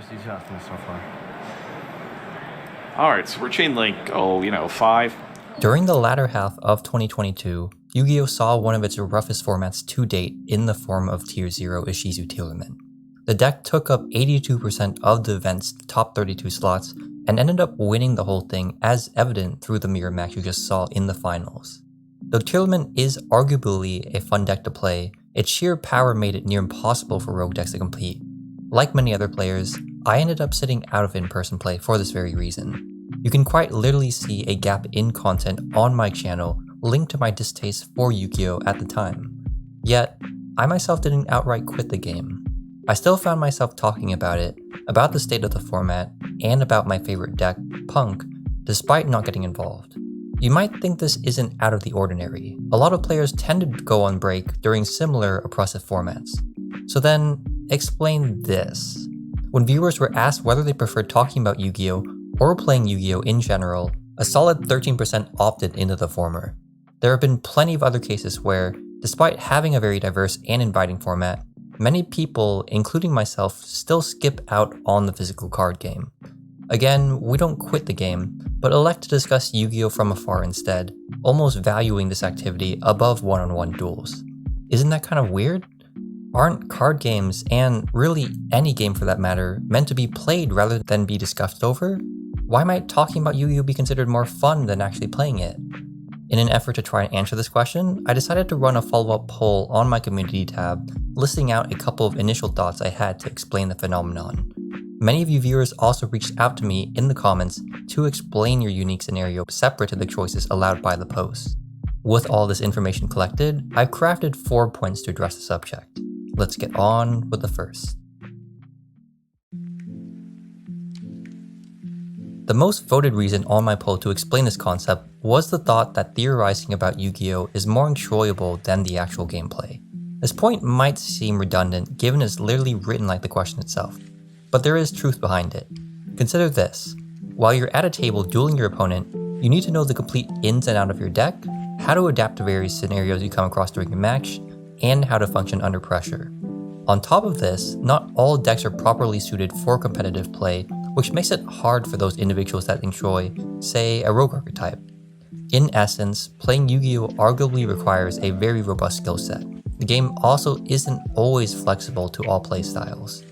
Just each asking so far. Alright, so we're chain link, 5. During the latter half of 2022, Yu-Gi-Oh! Saw one of its roughest formats to date in the form of Tier 0 Ishizu Tearlament. The deck took up 82% of the event's top 32 slots and ended up winning the whole thing, as evident through the mirror match you just saw in the finals. Though Tearlament is arguably a fun deck to play, its sheer power made it near impossible for rogue decks to compete. Like many other players, I ended up sitting out of in-person play for this very reason. You can quite literally see a gap in content on my channel linked to my distaste for Yu-Gi-Oh! At the time. Yet, I myself didn't outright quit the game. I still found myself talking about it, about the state of the format, and about my favorite deck, Punk, despite not getting involved. You might think this isn't out of the ordinary. A lot of players tend to go on break during similar oppressive formats. So then, explain this. When viewers were asked whether they preferred talking about Yu-Gi-Oh! Or playing Yu-Gi-Oh! In general, a solid 13% opted into the former. There have been plenty of other cases where, despite having a very diverse and inviting format, many people, including myself, still skip out on the physical card game. Again, we don't quit the game, but elect to discuss Yu-Gi-Oh! From afar instead, almost valuing this activity above one-on-one duels. Isn't that kind of weird? Aren't card games, and really any game for that matter, meant to be played rather than be discussed over? Why might talking about Yu-Gi-Oh! Be considered more fun than actually playing it? In an effort to try and answer this question, I decided to run a follow-up poll on my community tab, listing out a couple of initial thoughts I had to explain the phenomenon. Many of you viewers also reached out to me in the comments to explain your unique scenario separate to the choices allowed by the post. With all this information collected, I've crafted 4 points to address the subject. Let's get on with the first. The most voted reason on my poll to explain this concept was the thought that theorizing about Yu-Gi-Oh! Is more enjoyable than the actual gameplay. This point might seem redundant given it's literally written like the question itself, but there is truth behind it. Consider this: while you're at a table dueling your opponent, you need to know the complete ins and outs of your deck, how to adapt to various scenarios you come across during a match, and how to function under pressure. On top of this, not all decks are properly suited for competitive play, which makes it hard for those individuals that enjoy, say, a rogue archetype. In essence, playing Yu-Gi-Oh! Arguably requires a very robust skill set. The game also isn't always flexible to all playstyles.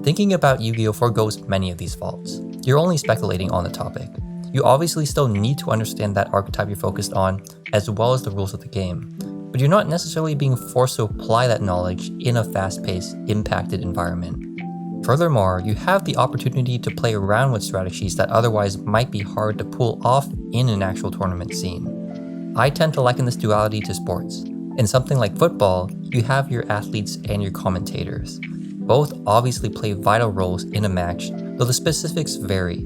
Thinking about Yu-Gi-Oh! Forgoes many of these faults. You're only speculating on the topic. You obviously still need to understand that archetype you're focused on, as well as the rules of the game, but you're not necessarily being forced to apply that knowledge in a fast-paced, impacted environment. Furthermore, you have the opportunity to play around with strategies that otherwise might be hard to pull off in an actual tournament scene. I tend to liken this duality to sports. In something like football, you have your athletes and your commentators. Both obviously play vital roles in a match, though the specifics vary.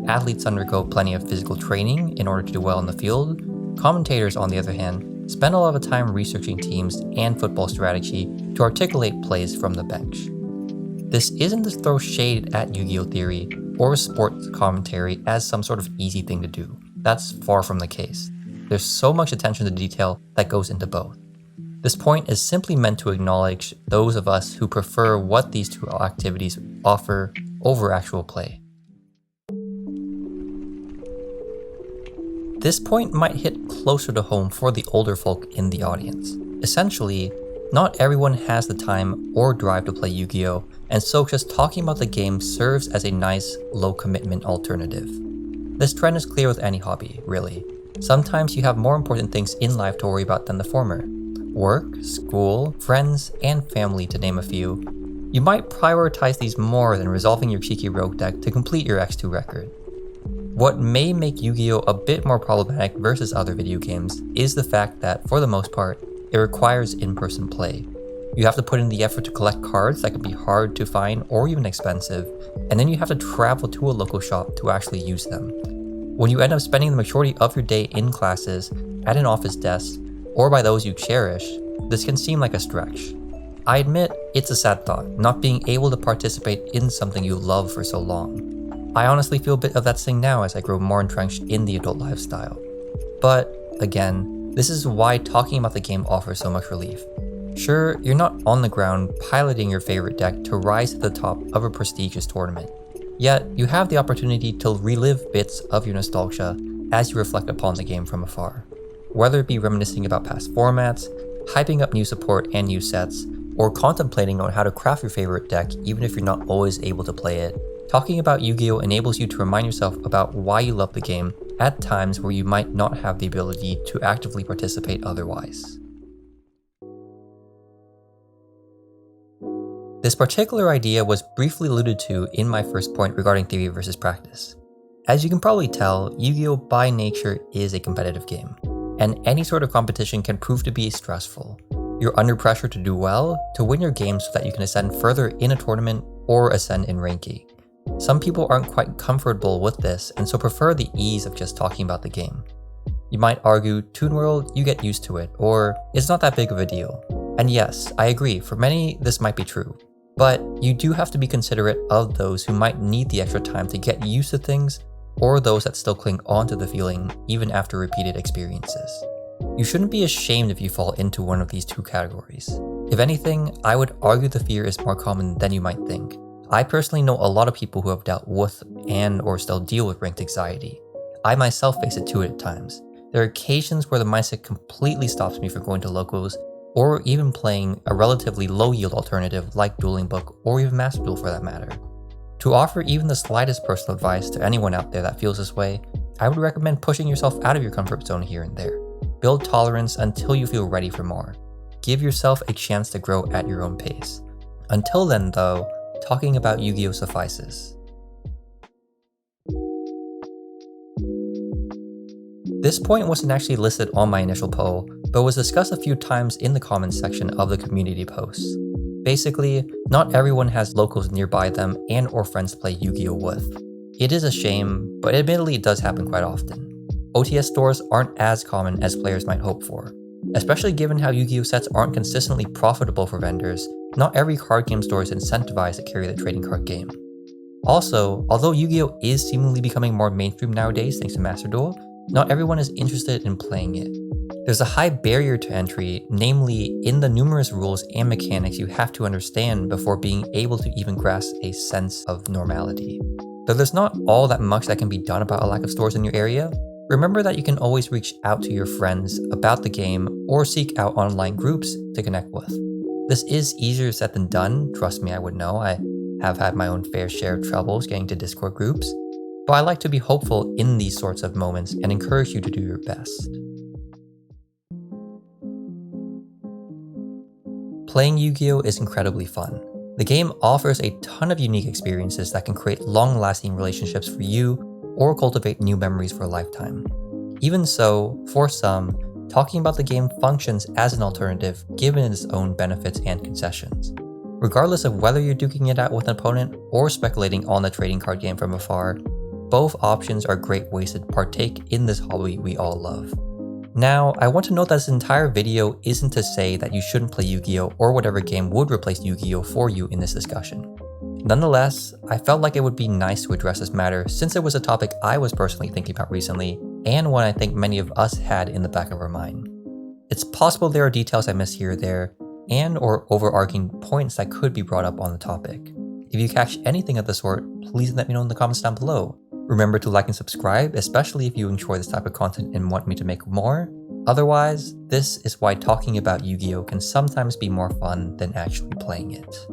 Athletes undergo plenty of physical training in order to do well in the field. Commentators, on the other hand, spend a lot of time researching teams and football strategy to articulate plays from the bench. This isn't to throw shade at Yu-Gi-Oh! Theory or sports commentary as some sort of easy thing to do. That's far from the case. There's so much attention to detail that goes into both. This point is simply meant to acknowledge those of us who prefer what these two activities offer over actual play. This point might hit closer to home for the older folk in the audience. Essentially, not everyone has the time or drive to play Yu-Gi-Oh!, and so just talking about the game serves as a nice, low-commitment alternative. This trend is clear with any hobby, really. Sometimes you have more important things in life to worry about than the former. Work, school, friends, and family, to name a few. You might prioritize these more than resolving your cheeky rogue deck to complete your X2 record. What may make Yu-Gi-Oh! A bit more problematic versus other video games is the fact that, for the most part, it requires in-person play. You have to put in the effort to collect cards that can be hard to find or even expensive, and then you have to travel to a local shop to actually use them. When you end up spending the majority of your day in classes, at an office desk, or by those you cherish, this can seem like a stretch. I admit, it's a sad thought, not being able to participate in something you love for so long. I honestly feel a bit of that sting now as I grow more entrenched in the adult lifestyle. But, again, this is why talking about the game offers so much relief. Sure, you're not on the ground piloting your favorite deck to rise to the top of a prestigious tournament, yet you have the opportunity to relive bits of your nostalgia as you reflect upon the game from afar. Whether it be reminiscing about past formats, hyping up new support and new sets, or contemplating on how to craft your favorite deck even if you're not always able to play it, talking about Yu-Gi-Oh! Enables you to remind yourself about why you love the game at times where you might not have the ability to actively participate otherwise. This particular idea was briefly alluded to in my first point regarding theory versus practice. As you can probably tell, Yu-Gi-Oh! By nature is a competitive game, and any sort of competition can prove to be stressful. You're under pressure to do well, to win your game so that you can ascend further in a tournament or ascend in ranking. Some people aren't quite comfortable with this and so prefer the ease of just talking about the game. You might argue, Toon World, you get used to it, or it's not that big of a deal. And yes, I agree, for many this might be true. But you do have to be considerate of those who might need the extra time to get used to things, or those that still cling on to the feeling even after repeated experiences. You shouldn't be ashamed if you fall into one of these two categories. If anything, I would argue the fear is more common than you might think. I personally know a lot of people who have dealt with and or still deal with ranked anxiety. I myself face it too at times. There are occasions where the mindset completely stops me from going to locals or even playing a relatively low yield alternative like Dueling Book or even Master Duel for that matter. To offer even the slightest personal advice to anyone out there that feels this way, I would recommend pushing yourself out of your comfort zone here and there. Build tolerance until you feel ready for more. Give yourself a chance to grow at your own pace. Until then though, talking about Yu-Gi-Oh! Suffices. This point wasn't actually listed on my initial poll, but was discussed a few times in the comments section of the community posts. Basically, not everyone has locals nearby them and or friends to play Yu-Gi-Oh! With. It is a shame, but admittedly it does happen quite often. OTS stores aren't as common as players might hope for. Especially given how Yu-Gi-Oh! Sets aren't consistently profitable for vendors, not every card game store is incentivized to carry the trading card game. Also, although Yu-Gi-Oh! Is seemingly becoming more mainstream nowadays thanks to Master Duel, not everyone is interested in playing it. There's a high barrier to entry, namely in the numerous rules and mechanics you have to understand before being able to even grasp a sense of normality. Though there's not all that much that can be done about a lack of stores in your area, remember that you can always reach out to your friends about the game or seek out online groups to connect with. This is easier said than done, trust me, I would know. I have had my own fair share of troubles getting to Discord groups, but I like to be hopeful in these sorts of moments and encourage you to do your best. Playing Yu-Gi-Oh! Is incredibly fun. The game offers a ton of unique experiences that can create long-lasting relationships for you or cultivate new memories for a lifetime. Even so, for some, talking about the game functions as an alternative given its own benefits and concessions. Regardless of whether you're duking it out with an opponent or speculating on the trading card game from afar, both options are great ways to partake in this hobby we all love. Now, I want to note that this entire video isn't to say that you shouldn't play Yu-Gi-Oh! Or whatever game would replace Yu-Gi-Oh! For you in this discussion. Nonetheless, I felt like it would be nice to address this matter since it was a topic I was personally thinking about recently, and one I think many of us had in the back of our mind. It's possible there are details I missed here or there, and or overarching points that could be brought up on the topic. If you catch anything of the sort, please let me know in the comments down below. Remember to like and subscribe, especially if you enjoy this type of content and want me to make more. Otherwise, this is why talking about Yu-Gi-Oh! Can sometimes be more fun than actually playing it.